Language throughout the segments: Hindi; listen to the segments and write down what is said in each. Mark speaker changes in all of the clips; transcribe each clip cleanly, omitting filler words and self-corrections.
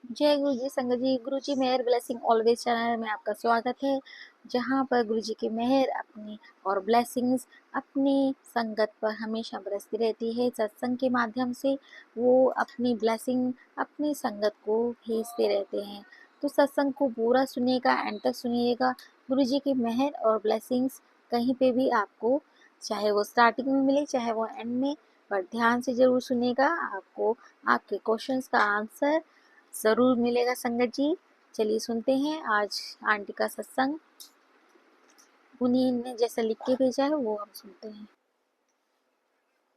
Speaker 1: जय गुरु जी, संगत जी। गुरु जी मेहर ब्लेसिंग ऑलवेज चैनल में आपका स्वागत है, जहाँ पर गुरु जी की मेहर अपनी और ब्लेसिंग्स अपनी संगत पर हमेशा बरसती रहती है। सत्संग के माध्यम से वो अपनी ब्लेसिंग अपनी संगत को भेजते रहते हैं। तो सत्संग को पूरा सुनिएगा, एंड तक सुनिएगा। गुरु जी की मेहर और ब्लेसिंग्स कहीं पे भी आपको, चाहे वो स्टार्टिंग में मिले चाहे वो एंड में, पर ध्यान से जरूर सुनिएगा। आपको आपके क्वेश्चंस का आंसर जरूर मिलेगा संगत जी। चलिए सुनते हैं आज आंटी का सत्संग। उन्हीं ने जैसा लिख के भेजा है वो हम सुनते हैं।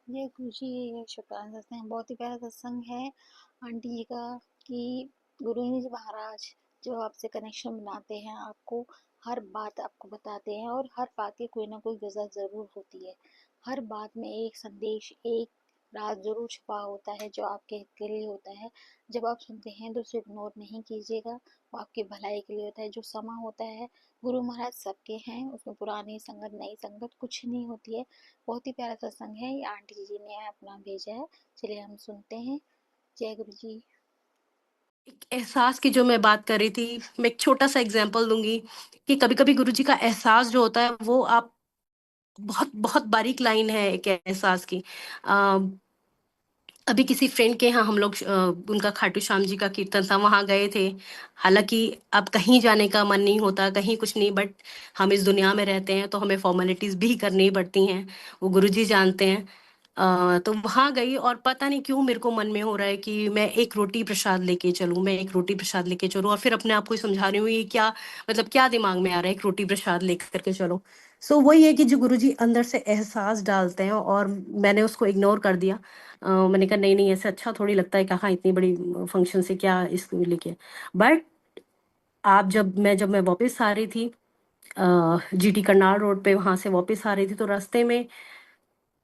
Speaker 1: जय गुरु जी, शुक्राना सत्संग, बहुत ही प्यारा सत्संग है आंटी जी का। कि गुरु जी महाराज जो आपसे कनेक्शन बनाते हैं, आपको हर बात आपको बताते हैं, और हर बात की कोई ना कोई वजह जरूर होती है। हर बात में एक संदेश, एक राज जरूर छुपा होता है जो आपके हित के लिए होता है। जब आप सुनते हैं तो उसे इग्नोर नहीं कीजिएगा, वो आपकी भलाई के लिए होता है। जो समा होता है गुरु महाराज सबके हैं, उसमें पुरानी संगत नई संगत कुछ नहीं होती है। बहुत ही प्यारा सत्संग है, ये आंटी जी ने अपना भेजा है। चलिए हम सुनते हैं। जय गुरु जी।
Speaker 2: एक एहसास की जो मैं बात कर रही थी, मैं एक छोटा सा एग्जांपल दूंगी कि कभी कभी गुरुजी का एहसास जो होता है वो आप बहुत बहुत बारीक लाइन है एक एहसास की। अ, अभी किसी फ्रेंड के यहाँ हम लोग उनका खाटू श्याम जी का कीर्तन था, वहां गए थे। हालांकि अब कहीं जाने का मन नहीं होता, कहीं कुछ नहीं, बट हम इस दुनिया में रहते हैं तो हमें फॉर्मेलिटीज भी करनी पड़ती हैं, वो गुरुजी जानते हैं। तो वहां गई और पता नहीं क्यों मेरे को मन में हो रहा है कि मैं एक रोटी प्रसाद लेके चलूं, मैं एक रोटी प्रसाद लेके चलूं, और फिर अपने आप को ही समझा रही हूँ ये क्या, मतलब क्या दिमाग में आ रहा है, एक रोटी प्रसाद लेकर के चलो। सो वही है कि जो गुरुजी अंदर से एहसास डालते हैं, और मैंने उसको इग्नोर कर दिया। मैंने कहा नहीं नहीं, ऐसे अच्छा थोड़ी लगता है, कहाँ इतनी बड़ी फंक्शन से क्या इसको लेके। बट आप जब मैं वापस आ रही थी, जीटी करनाल रोड पे, वहां से वापस आ रही थी, तो रास्ते में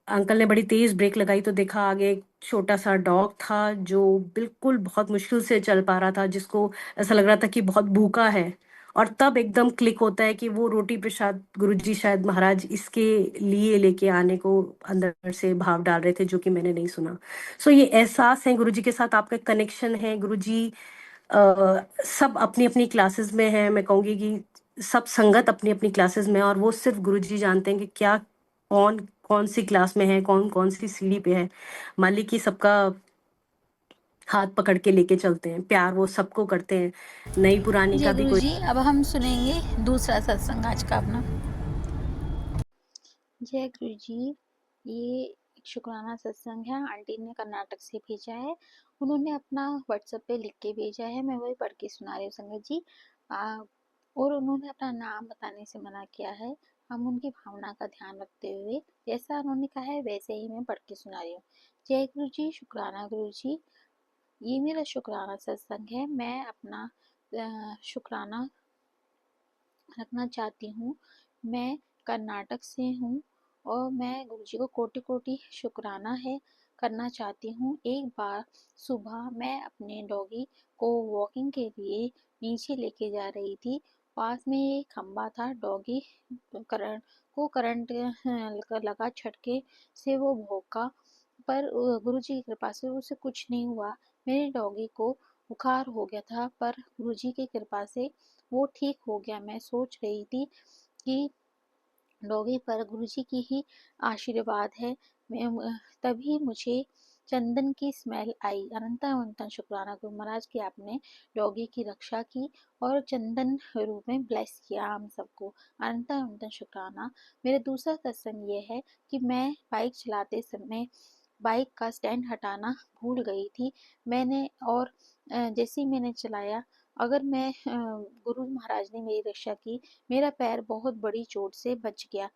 Speaker 2: अंकल ने बड़ी तेज ब्रेक लगाई, तो देखा आगे एक छोटा सा डॉग था जो बिल्कुल बहुत मुश्किल से चल पा रहा था, जिसको ऐसा लग रहा था कि बहुत भूखा है। और तब एकदम क्लिक होता है कि वो रोटी प्रसाद गुरुजी शायद महाराज इसके लिए लेके आने को अंदर से भाव डाल रहे थे, जो कि मैंने नहीं सुना। सो ये एहसास है, गुरुजी के साथ आपका कनेक्शन है। गुरुजी सब अपनी अपनी क्लासेस में है, मैं कहूंगी कि सब संगत अपनी अपनी क्लासेस में है, और वो सिर्फ गुरुजी जानते हैं कि क्या, कौन कौन सी क्लास में है, कौन कौन सी सीढ़ी पे है। मालिक ही सबका हाथ पकड़ के लेके चलते हैं, प्यार वो सबको करते हैं, नई पुरानी
Speaker 1: जय
Speaker 2: का भी
Speaker 1: गुरु
Speaker 2: कोई।
Speaker 1: जी, अब हम सुनेंगे दूसरा सत्संग आज का अपना। जय गुरु जी। ये एक शुक्राना सत्संग है, आंटी ने कर्नाटक से भेजा है। उन्होंने अपना व्हाट्सएप पे लिख के भेजा है, मैं वही पढ़ के सुना रही हूँ संगत जी। और उन्होंने अपना नाम बताने से मना किया है। हम उनकी भावना का ध्यान रखते हुए जैसा उन्होंने कहा है वैसे ही मैं पढ़ के सुना रही हूँ। जय गुरु जी, शुक्राना गुरु जी। ये मेरा शुक्राना सत्संग है। मैं अपना शुक्राना रखना चाहती हूँ। मैं कर्नाटक से हूँ और मैं गुरुजी को कोटि कोटि शुक्राना है करना चाहती हूँ। एक बार सुबह मैं अपने डॉगी को वॉकिंग के लिए नीचे लेके जा रही थी। पास में एक खंबा था। डॉगी करंट लगा, झटके से वो भौंका, पर गुरुजी की कृपा से उसे कुछ नहीं हुआ। मेरे डॉगी को बुखार हो गया था, पर गुरुजी की कृपा से वो ठीक हो गया। मैं सोच रही थी कि डॉगी पर गुरुजी की ही आशीर्वाद है। मैं तभी मुझे चंदन की स्मेल आई। अनंता अनंता शुक्राना गुरु महाराज की, आपने डॉगी की रक्षा की और चंदन रूप में ब्लेस किया हम सबको। अनंता अनंता शुक्राना। मेरा दूसरा सत्संग ये है कि मैं बाइक चलाते समय बाइक का स्टैंड हटाना भूल गई थी। मैंने और जैसे ही मैंने चलाया, अगर मैं गुरु महाराज ने मेरी रक्षा की। मेरा पैर बहुत बड़ी चोट से बच गया,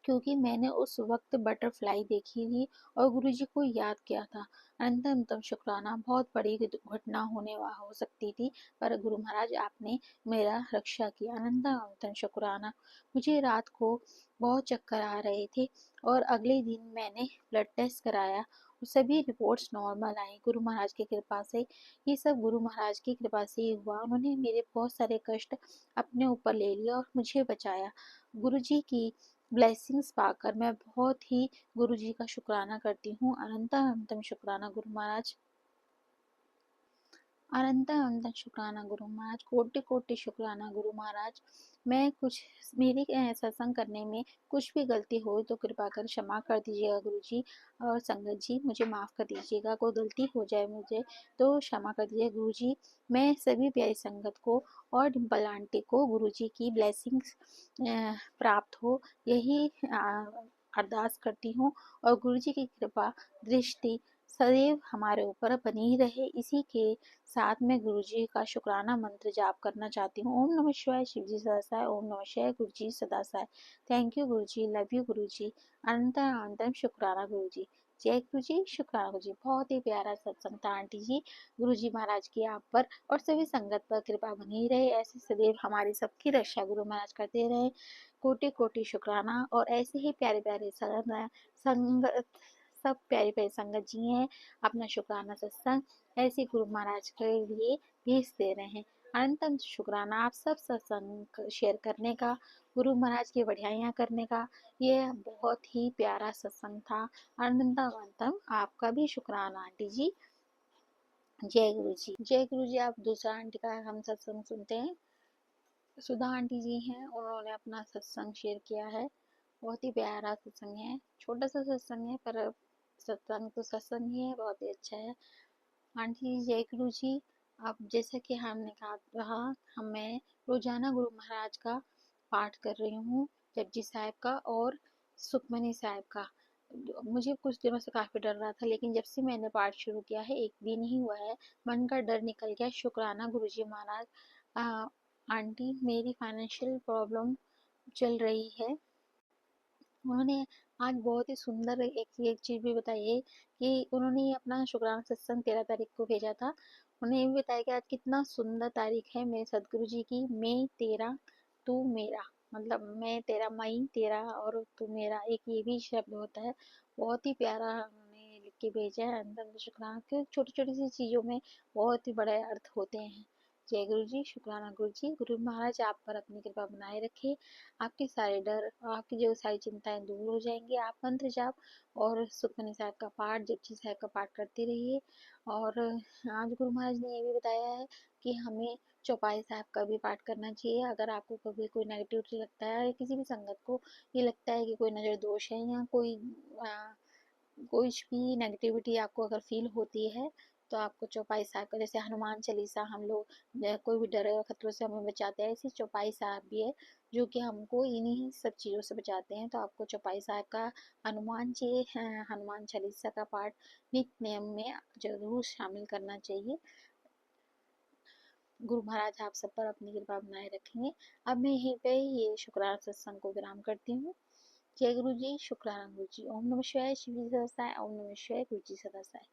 Speaker 1: क्योंकि मैंने उस वक्त बटरफ्लाई देखी थी और गुरुजी को याद किया था। अनंतम अनंतम शुक्राना। बहुत बड़ी घटना हो सकती थी, पर गुरु महाराज आपने मेरा रक्षा किया। अनंतम अनंतम शुक्राना। मुझे रात को बहुत चक्कर आ रहे थे और अगले दिन मैंने ब्लड टेस्ट कराया, सभी रिपोर्ट्स नॉर्मल आई गुरु महाराज की कृपा से। ये सब गुरु महाराज की कृपा से ही हुआ। उन्होंने मेरे बहुत सारे कष्ट अपने ऊपर ले लिया और मुझे बचाया। गुरु जी की ब्लेसिंग्स पाकर मैं बहुत ही गुरु जी का शुक्राना करती हूँ। अनंतम अनंतम शुक्राना गुरु महाराज। अनंत अनंत शुक्राना गुरु महाराज, कोटि कोटि शुक्राना गुरु महाराज। मैं कुछ मेरी सत्संग करने में कुछ भी गलती हो तो कृपा कर क्षमा कर दीजिएगा गुरु जी, और संगत जी मुझे माफ़ कर दीजिएगा। कोई गलती हो जाए मुझे तो क्षमा कर दीजिए गुरु जी। मैं सभी प्यारी संगत को और डिम्पल आंटी को गुरु जी की ब्लेसिंग्स प्राप्त हो, यही अरदास करती हूँ। और गुरु जी की कृपा दृष्टि सदैव हमारे ऊपर बनी रहे, इसी के साथ में गुरुजी का शुक्राना मंत्र जाप करना चाहती हूँ। ओम नमः शिवाय, शिव जी सदा सहाय। ओम नमः शिवाय, गुरु जी सदा सहाय। Thank you Guru ji, love you गुरु जी। अनंत अनंतम शुक्राना गुरु जी। जय गुरु जी, शुक्राना गुरु जी। बहुत ही प्यारा सत्संग था आंटी जी। गुरु जी महाराज की आप पर और सभी संगत पर कृपा बनी रहे, ऐसे सदैव हमारी सबकी रक्षा गुरु महाराज करते रहे। कोटि कोटि शुक्राना। और ऐसे ही प्यारे प्यारे संगत, सब प्यारी प्यारी संगत जी हैं, अपना शुक्राना सत्संग ऐसे गुरु महाराज के लिए भेज दे रहे हैं। अनंतम शुक्राना आप सब सत्संग शेयर करने का, गुरु महाराज की बढ़ाइयाँ करने का। ये बहुत ही प्यारा सत्संग था। अनंतम अनंतम आपका भी शुक्राना आंटी जी। जय गुरु जी। जय गुरु जी। आप दूसरा आंटी का हम सत्संग सुनते हैं। सुधा आंटी जी हैं, उन्होंने अपना सत्संग शेयर किया है। बहुत ही प्यारा सत्संग है, छोटा सा सत्संग है पर सत्संग तो सत्संग ही है, बहुत ही अच्छा है। आंटी जी जय गुरु जी। अब जैसा कि हमने कहा मैं रोजाना गुरु महाराज का पाठ कर रही हूँ, जपजी साहिब का और सुखमनी साहिब का। मुझे कुछ दिनों से काफी डर रहा था, लेकिन जब से मैंने पाठ शुरू किया है, एक दिन ही हुआ है, मन का डर निकल गया। शुक्राना गुरु जी महाराज। आंटी मेरी फाइनेंशियल प्रॉब्लम चल रही है। उन्होंने आज बहुत ही सुंदर एक चीज भी बताई है कि उन्होंने अपना शुक्राना सत्संग 13 तारीख को भेजा था। उन्होंने ये भी बताया कि आज कितना सुंदर तारीख है मेरे सदगुरु जी की, मैं तेरा तू मेरा, मतलब मैं तेरा, मई तेरा और तू मेरा, एक ये भी शब्द होता है। बहुत ही प्यारा उन्होंने लिख के भेजा है। अंदर शुक्राना के छोटी छोटी सी चीजों में बहुत ही बड़े अर्थ होते हैं। जय गुरु जी, शुक्राना गुरु जी। गुरु महाराज आप पर अपनी कृपा बनाए रखे, आपके सारे डर, आपकी जो सारी चिंताएं दूर हो जाएंगी। आप मंत्र जाप और सुखमनी साहिब का पाठ, जपजी साहिब का पाठ करते रहिए। और आज गुरु महाराज ने ये भी बताया है कि हमें चौपाई साहब का भी पाठ करना चाहिए। अगर आपको कभी कोई नेगेटिविटी लगता है या किसी भी संगत को ये लगता है कि कोई नजर दोष है या कुछ भी नेगेटिविटी आपको अगर फील होती है, तो आपको चौपाई साहब का, जैसे हनुमान चालीसा हम लोग कोई भी डर और खतरों से हमें बचाते हैं, ऐसी चौपाई साहब भी है जो कि हमको इन्हीं सब चीज़ों से बचाते हैं। तो आपको चौपाई साहब का, हनुमान चालीसा का पाठ नित्य नियम में जरूर शामिल करना चाहिए। गुरु महाराज आप सब पर अपनी कृपा बनाए रखेंगे। अब मैं यहीं पे ये शुक्राना सत्संग को विराम करती हूँ। जय गुरु जी, शुक्राना गुरु जी। ओम नमः शिवाय, शिव जी सदा सहाय। ओम नमः शिवाय, गुरु जी सदा सहाय।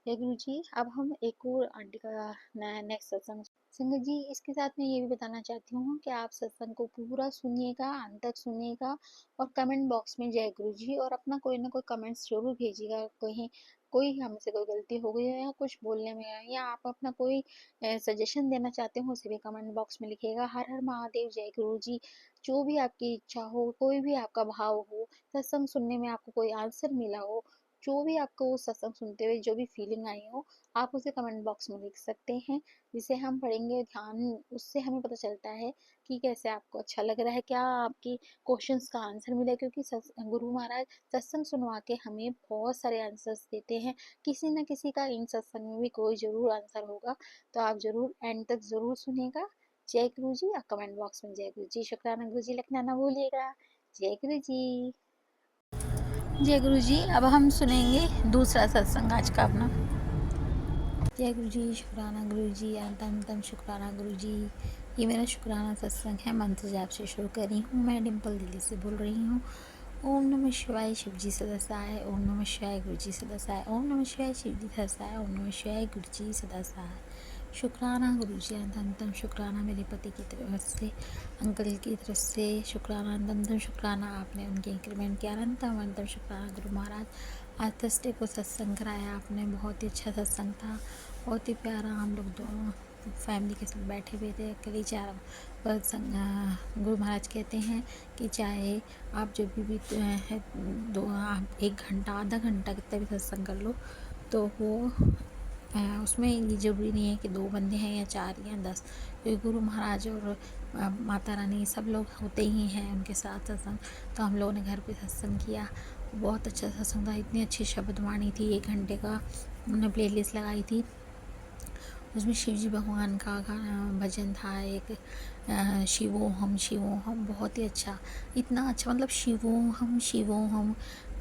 Speaker 1: जय गुरु जी। अब हम एक और आंटी का नया नेक्स्ट सत्संग। संगत जी इसके साथ मैं ये भी बताना चाहती हूँ कि आप सत्संग को पूरा सुनिएगा, अंत तक सुनिएगा, और कमेंट बॉक्स में जय गुरु जी और अपना कोई ना कोई कमेंट्स जरूर भेजिएगा। कहीं कोई हमसे कोई गलती हो गई है या कुछ बोलने में है, या आप अपना कोई सजेशन देना चाहते हो, उसे भी कमेंट बॉक्स में लिखिएगा। हर हर महादेव, जय गुरु जी। जो भी आपकी इच्छा हो, कोई भी आपका भाव हो, सत्संग सुनने में आपको कोई आंसर मिला हो, जो भी आपको सत्संग सुनते हुए जो भी फीलिंग आई हो, आप उसे कमेंट बॉक्स में लिख सकते हैं, जिसे हम पढ़ेंगे ध्यान। उससे हमें पता चलता है कि कैसे आपको अच्छा लग रहा है, क्या आपकी क्वेश्चंस का आंसर मिला, क्योंकि गुरु महाराज सत्संग सुनवा के हमें बहुत सारे आंसर्स देते हैं। किसी न किसी का इन सत्संग में भी कोई जरूर आंसर होगा, तो आप जरूर एंड तक जरूर सुनेगा। जय गुरु जी। आप कमेंट बॉक्स में जय गुरु जी, शुक्राना गुरु जी लिखना ना भूलिएगा। जय गुरु जी। जय गुरु जी। अब हम सुनेंगे दूसरा सत्संग आज का अपना। जय गुरु जी, शुक्राना गुरु जी। अंतम शुक्राना गुरु जी। ये मेरा शुक्राना सत्संग है, मंत्र जाप से शुरू कर रही हूँ। मैं डिम्पल दिल्ली से बोल रही हूँ। ओम नमः शिवाय, शिव जी सदा सहाय। ओम नमः शिवाय, गुरु जी सदा सहाय। ओम नमः शिवाय, शिव जी सदा सहाय। ओम नमः शिवाय, गुरु जी सदा सहाय। शुक्राना गुरु जी। अंतम शुक्राना मेरे पति की तरफ से, अंकल की तरफ से शुक्राना। अंतम शुक्राना आपने उनके इंक्रीमेंट किया। अंतम शुक्राना गुरु महाराज। आज थर्सडे को सत्संग कराया आपने, बहुत ही अच्छा सत्संग था, बहुत ही प्यारा। हम लोग दोनों फैमिली के साथ बैठे हुए थे, करीब 4 गुरु महाराज कहते हैं कि चाहे आप जब भी आप 1 घंटा, आधा घंटा, कितना भी सत्संग कर लो, तो वो उसमें ये ज़रूरी नहीं है कि 2 बंदे हैं या 4 या 10, क्योंकि गुरु महाराज और माता रानी सब लोग होते ही हैं उनके साथ सत्संग। तो हम लोगों ने घर पे सत्संग किया, बहुत अच्छा सत्संग था, इतनी अच्छी शब्दवाणी थी, 1 घंटे का उन्होंने प्लेलिस्ट लगाई थी। उसमें शिव जी भगवान का भजन था एक, शिवोहम शिवोहम, बहुत ही अच्छा, इतना अच्छा, मतलब शिवोहम शिवोहम,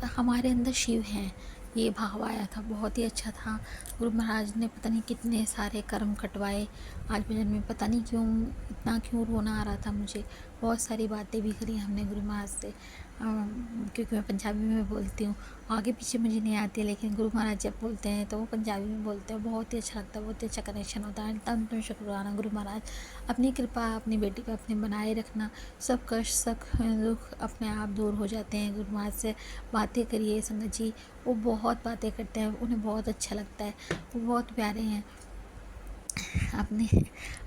Speaker 1: हमारे अंदर शिव हैं, ये भाव आया था, बहुत ही अच्छा था। गुरु महाराज ने पता नहीं कितने सारे कर्म कटवाए आज भजन में, पता नहीं क्यों इतना क्यों रोना आ रहा था मुझे। बहुत सारी बातें भी करी हमने गुरु महाराज से, क्योंकि मैं पंजाबी में बोलती हूँ, आगे पीछे मुझे नहीं आती है, लेकिन गुरु महाराज जब बोलते हैं तो वो पंजाबी में बोलते हैं, बहुत ही अच्छा लगता है, बहुत ही अच्छा कनेक्शन होता है। तन तुम शुक्राना गुरु महाराज, अपनी कृपा अपनी बेटी पर अपने बनाए रखना, सब कष्ट सब दुख अपने आप दूर हो जाते हैं। गुरु महाराज से बातें करिए संगत जी, वो बहुत बातें करते हैं, उन्हें बहुत अच्छा लगता है, वो बहुत प्यारे हैं। आपने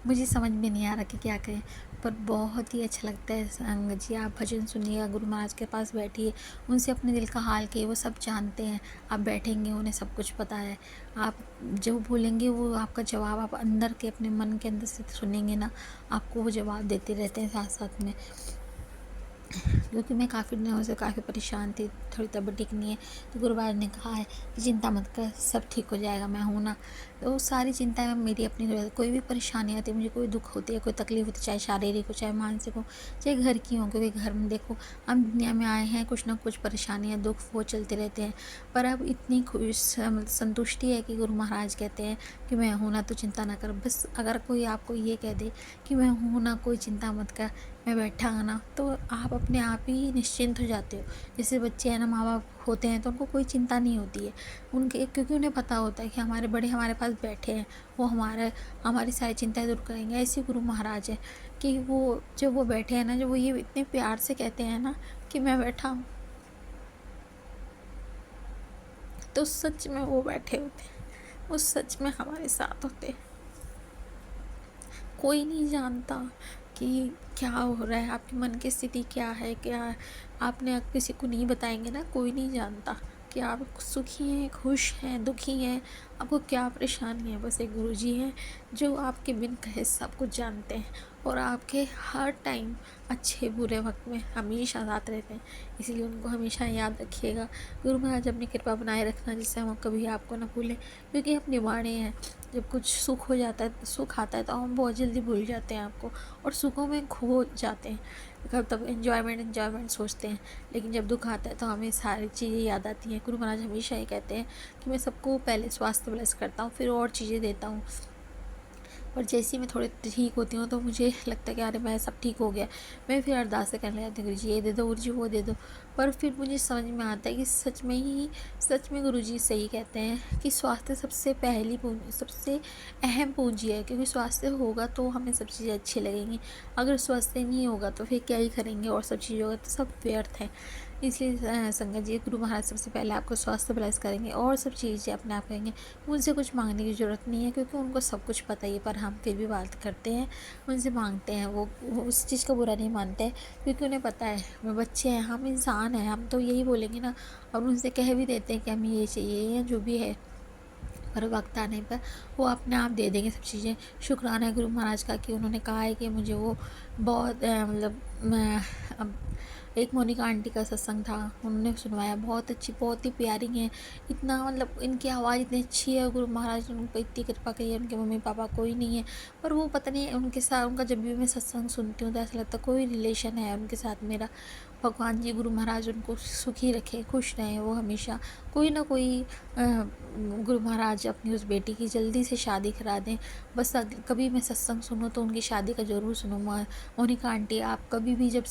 Speaker 1: मुझे समझ में नहीं आ रहा कि क्या कहें, पर बहुत ही अच्छा लगता है संगत जी। आप भजन सुनिएगा, गुरु महाराज के पास बैठिए, उनसे अपने दिल का हाल कहिए, वो सब जानते हैं। आप बैठेंगे उन्हें सब कुछ पता है, आप जो बोलेंगे वो आपका जवाब आप अंदर के अपने मन के अंदर से सुनेंगे ना, आपको वो जवाब देते रहते हैं साथ साथ में। क्योंकि मैं काफ़ी दिनों से काफ़ी परेशान थी, थोड़ी तबीयत ठीक नहीं है, तो गुरु महाराज ने कहा है कि चिंता मत कर, सब ठीक हो जाएगा, मैं हूँ ना। तो सारी चिंताएं मेरी अपनी हो जाती, कोई भी परेशानी आती है मुझे, कोई दुख होती है, कोई तकलीफ होती है, चाहे शारीरिक हो चाहे मानसिक हो चाहे घर की हो, क्योंकि घर में देखो हम दुनिया में आए हैं, कुछ ना कुछ परेशानियाँ दुख वो चलते रहते हैं, पर अब इतनी खुश संतुष्टि है कि गुरु महाराज कहते हैं कि मैं हूँ ना, तो चिंता ना कर। बस अगर कोई आपको ये कह दे कि मैं हूँ ना, कोई चिंता मत कर, मैं बैठा हूँ ना, तो आप अपने आप ही निश्चिंत हो जाते हो। जैसे बच्चे हैं ना, माँ बाप होते हैं तो उनको कोई चिंता नहीं होती है उनके, क्योंकि उन्हें पता होता है कि हमारे बड़े हमारे पास बैठे हैं, वो हमारी सारी चिंताएं दूर करेंगे। ऐसे गुरु महाराज है कि वो जब वो बैठे हैं ना, जब वो ये इतने प्यार से कहते हैं ना कि मैं बैठा हूँ, तो सच में वो बैठे होते हैं, वो सच में हमारे साथ होते हैं। कोई नहीं जानता कि क्या हो रहा है, आपके मन की स्थिति क्या है, क्या आपने किसी को नहीं बताएंगे ना, कोई नहीं जानता कि आप सुखी हैं, खुश हैं, दुखी हैं, आपको क्या परेशानी है। बस एक गुरुजी हैं जो आपके बिन कहे सब कुछ जानते हैं और आपके हर टाइम अच्छे बुरे वक्त में हमेशा साथ रहते हैं, इसीलिए उनको हमेशा याद रखिएगा। गुरु महाराज अपनी कृपा बनाए रखना, जिससे हम कभी आपको ना भूलें, क्योंकि हम निभाने हैं। जब कुछ सुख हो जाता है, सुख आता है, तो हम बहुत जल्दी भूल जाते हैं आपको और सुखों में खो जाते हैं, कब तब एंजॉयमेंट सोचते हैं। लेकिन जब दुख आता है तो हमें सारी चीज़ें याद आती हैं। गुरु महाराज हमेशा ये कहते हैं कि मैं सबको पहले स्वास्थ्य ब्लेस करता हूँ, फिर और चीज़ें देता हूँ। और जैसे ही मैं थोड़ी ठीक होती हूँ तो मुझे लगता है कि अरे मैं सब ठीक हो गया, मैं फिर अरदासें करने लगती हूँ, गुरु जी ये दे दो, गुरु जी वो दे दो। पर फिर मुझे समझ में आता है कि सच में गुरु जी सही कहते हैं कि स्वास्थ्य सबसे पहली पूंजी, सबसे अहम पूंजी है, क्योंकि स्वास्थ्य होगा तो हमें सब चीज़ें अच्छी लगेंगी। अगर स्वास्थ्य नहीं होगा तो फिर क्या ही करेंगे, और सब चीज़ होगा तो सब व्यर्थ है। इसलिए संगत जी, गुरु महाराज सबसे पहले आपको स्वास्थ्य ब्लेस करेंगे और सब चीज़ें अपने आप करेंगे। उनसे कुछ मांगने की ज़रूरत नहीं है, क्योंकि उनको सब कुछ पता ही है, पर हम फिर भी बात करते हैं, उनसे मांगते हैं। वो उस चीज़ का बुरा नहीं मानते हैं, क्योंकि उन्हें पता है वो बच्चे हैं, हम इंसान हैं, हम तो यही बोलेंगे ना, और उनसे कह भी देते हैं कि हमें ये चाहिए या जो भी है, पर वक्त आने पर वो अपने आप दे देंगे सब चीज़ें। शुक्राना है गुरु महाराज का कि उन्होंने कहा है कि मुझे वो बहुत मतलब अब एक मोनिका आंटी का सत्संग था, उन्होंने सुनवाया, बहुत अच्छी, बहुत ही प्यारी हैं, इतना मतलब इनकी आवाज़ इतनी अच्छी है। गुरु महाराज ने उन पर इतनी कृपा की है, उनके मम्मी पापा कोई नहीं है, पर वो पता नहीं उनके साथ, उनका जब भी मैं सत्संग सुनती हूँ तो ऐसा लगता है कोई रिलेशन है उनके साथ मेरा। भगवान जी गुरु महाराज उनको सुखी रखे, खुश रहें वो हमेशा। कोई ना कोई गुरु महाराज अपनी उस बेटी की जल्दी से शादी करा दें। बस कभी मैं सत्संग सुनूँ तो उनकी शादी का ज़रूर सुनूँ। मोनिका आंटी, आप कभी भी जब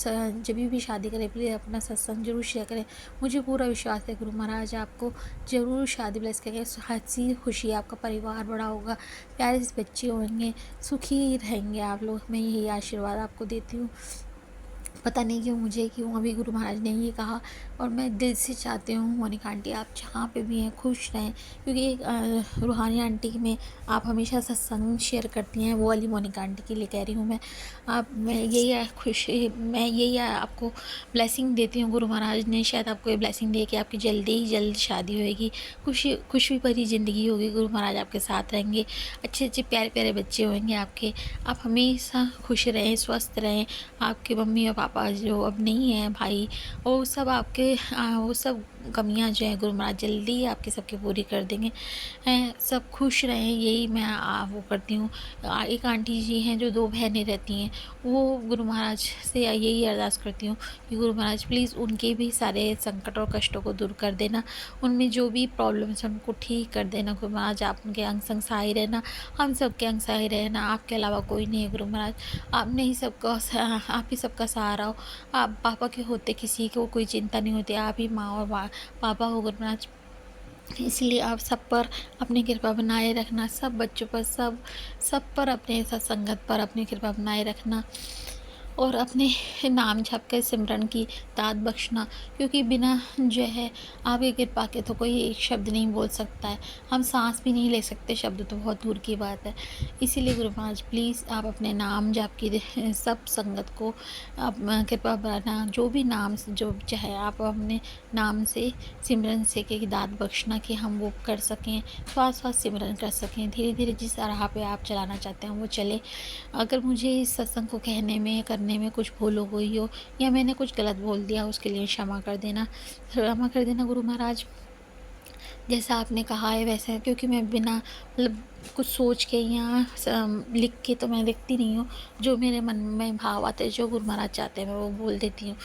Speaker 1: भी शादी करें, प्लीज़ अपना सत्संग जरूर शेयर करें। मुझे पूरा विश्वास है गुरु महाराज आपको ज़रूर शादी ब्लेस करेंगे, हंसी खुशी आपका परिवार बड़ा होगा, प्यारे से बच्चे होंगे, सुखी रहेंगे आप लोग। मैं यही आशीर्वाद आपको देती हूँ। पता नहीं क्यों मुझे क्यों अभी गुरु महाराज ने ये कहा, और मैं दिल से चाहती हूँ मोनिका आंटी आप जहाँ पे भी हैं खुश रहें, क्योंकि रूहानी आंटी में आप हमेशा सत्संग शेयर करती हैं, वो वाली मोनिका आंटी के लिए कह रही हूँ मैं। आप मैं यही खुशी, मैं यही आपको ब्लेसिंग देती हूँ। गुरु महाराज ने शायद आपको ये ब्लेसिंग दी कि आपकी जल्दी ही जल्द शादी होएगी, खुशी भरी ज़िंदगी होगी, गुरु महाराज आपके साथ रहेंगे, अच्छे अच्छे प्यारे प्यारे बच्चे होंगे आपके, आप हमेशा खुश रहें, स्वस्थ रहें। आपके मम्मी और पापा जो अब नहीं हैं, भाई, वो सब आपके वो सब कमियां जो है गुरु महाराज जल्दी ही आपकी सबकी पूरी कर देंगे। हैं सब खुश रहें, यही मैं वो करती हूँ। एक आंटी जी हैं जो 2 बहनें रहती हैं, वो गुरु महाराज से यही अरदास करती हूँ कि गुरु महाराज प्लीज़ उनके भी सारे संकट और कष्टों को दूर कर देना, उनमें जो भी प्रॉब्लम्स हैं उनको ठीक कर देना। गुरु महाराज आप उनके अंग संग सहाय रहना, हम सबके अंग सहाय रहना, आपके अलावा कोई नहीं है गुरु महाराज। आपने ही सबका आप ही सबका सहारा हो। आप पापा के होते किसी को कोई चिंता नहीं होती, आप ही माँ और पापा हो गुरु महाराज। इसलिए आप सब पर अपनी कृपा बनाए रखना, सब बच्चों पर, सब पर, अपने सत्संगत पर अपनी कृपा बनाए रखना, और अपने नाम जप के सिमरन की दात बख्शना, क्योंकि बिना जो है आपकी कृपा के तो कोई एक शब्द नहीं बोल सकता है, हम सांस भी नहीं ले सकते, शब्द तो बहुत दूर की बात है। इसीलिए गुरु महाराज प्लीज़ आप अपने नाम जप की सब संगत को आप कृपा बनाना, जो भी नाम से जो चाहे आप अपने नाम से सिमरन से की दात बख्शना कि हम वो कर सकें, श्वास श्वास सिमरन कर सकें, धीरे धीरे जिस राह पे आप चलाना चाहते हैं वो चले। अगर मुझे इस सत्संग को कहने में करने में कुछ भूल हो गई हो, या मैंने कुछ गलत बोल दिया, उसके लिए क्षमा कर देना गुरु महाराज। जैसा आपने कहा है वैसे, क्योंकि मैं बिना मतलब कुछ सोच के या लिख के तो मैं लिखती नहीं हूँ, जो मेरे मन में भाव आते हैं, जो गुरु महाराज चाहते हैं मैं वो बोल देती हूँ।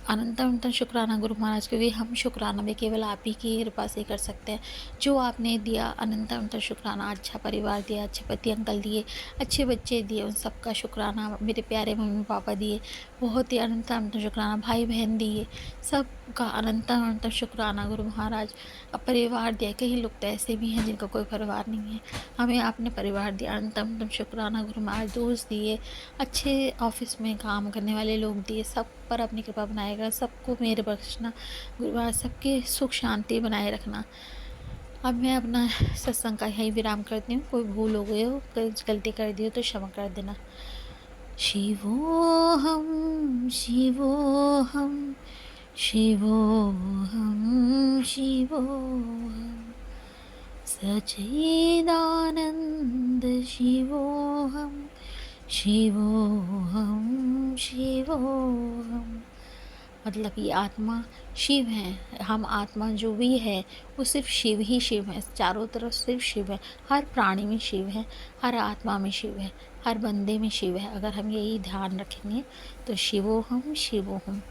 Speaker 1: अनंत अनंत शुक्राना गुरु महाराज, क्योंकि हम शुक्राना भी केवल आप ही की कृपा से कर सकते हैं। जो आपने दिया अनंत अनंत शुक्राना, अच्छा परिवार दिया, अच्छे पति अंकल दिए, अच्छे बच्चे दिए, उन सबका शुक्राना। मेरे प्यारे मम्मी पापा दिए, बहुत ही अनंत अनंत शुक्राना। भाई बहन दिए, सबका अनंत अनंत शुक्राना गुरु महाराज। अब परिवार दिया, कई लोग तो ऐसे भी हैं जिनका कोई परिवार नहीं है, हमें आपने परिवार दिया, अनंतम शुक्राना गुरु महाराज। दोस्त दिए, अच्छे ऑफिस में काम करने वाले लोग दिए, सब पर अपनी कृपा बनाएगा, सबको मेरे बख्शना गुरु महाराज, सबके सुख शांति बनाए रखना। अब मैं अपना सत्संग का यही विराम करती हूँ। कोई भूल हो गई हो, कोई गलती कर दी हो तो क्षमा कर देना। शिवोहम शिवोहम शिवोहम शिवोहम सच्चिदानंद शिवोहम शिवोहम शिवोहम। मतलब ये आत्मा शिव है, हम आत्मा जो भी है वो सिर्फ शिव ही शिव है, चारों तरफ सिर्फ शिव है, हर प्राणी में शिव है, हर आत्मा में शिव है, हर बंदे में शिव है। अगर हम यही ध्यान रखेंगे तो शिवोहम शिवोहम।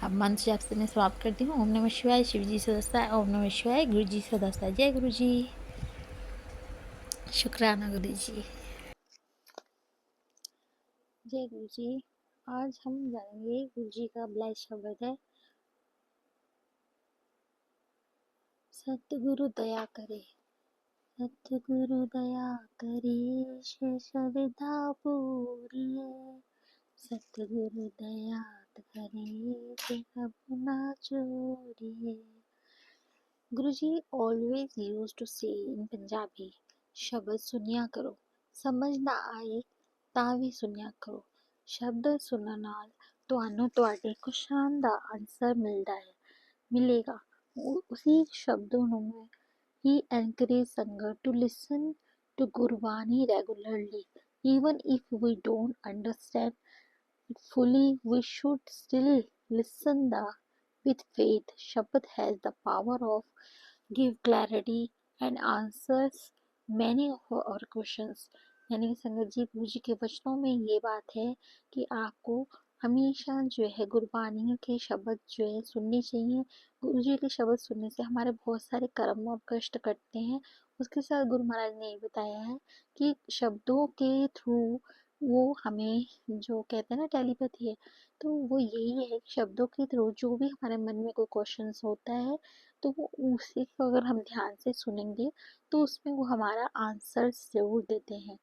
Speaker 1: अब मंत्र जाप से मैं समाप्त करती हूँ। ओम नमः शिवाय। शिव जी सदस्ता है। ओम नमः शिवाय। गुरु जी सदस्ता है। जय गुरु जी। शुक्राना गुरु जी। जय गुरु जी। आज हम जानेंगे गुरु जी का ब्लेस शब्द है, सतगुरु दया करे, सतगुरु दया करे, शेष विधा पूरिए, सतगुरु दया करे, सब ना चोरिए। गुरुजी always used to say in Punjabi, शब्द सुनिया करो, समझ ना आए ਤਾਂ ਵੀ ਸੁਣਿਆ ਕਰੋ। ਸ਼ਬਦ ਸੁਣਨ ਨਾਲ ਤੁਹਾਨੂੰ ਤੁਹਾਡੇ ਕੁਝ ਸ਼ਾਨਦਾਰ ਆਨਸਰ ਮਿਲੇਗਾ। ਉसी शब्दों में he encouraged संगत to listen to Gurbani regularly. Even if we don't understand it fully, we should still listen with faith. Shabad has the power of give clarity and answers many of our questions. यानी कि संगत जी गुरु जी के वचनों में ये बात है कि आपको हमेशा जो है गुरबानी के शब्द जो है सुनने चाहिए। गुरु जी के शब्द सुनने से हमारे बहुत सारे कर्म और कष्ट कटते हैं। उसके साथ गुरु महाराज ने ये बताया है कि शब्दों के थ्रू वो हमें जो कहते हैं ना टेलीपैथी है, तो वो यही है कि शब्दों के थ्रू जो भी हमारे मन में कोई क्वेश्चंस होता है तो वो उसी को अगर हम ध्यान से सुनेंगे तो उसमें वो हमारा आंसर जरूर देते हैं।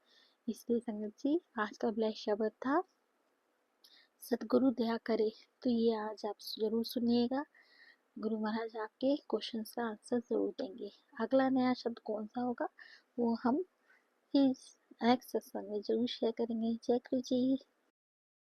Speaker 1: इसलिए संगत जी आज का ब्लेस शब्द था सदगुरु दया करे तो ये आज आप ज़रूर सुनिएगा। गुरु महाराज आपके क्वेश्चन का आंसर ज़रूर देंगे। अगला नया शब्द कौन सा होगा वो हम इस नेक्स्ट सत्संग में ज़रूर शेयर करेंगे। जय गुरु जी।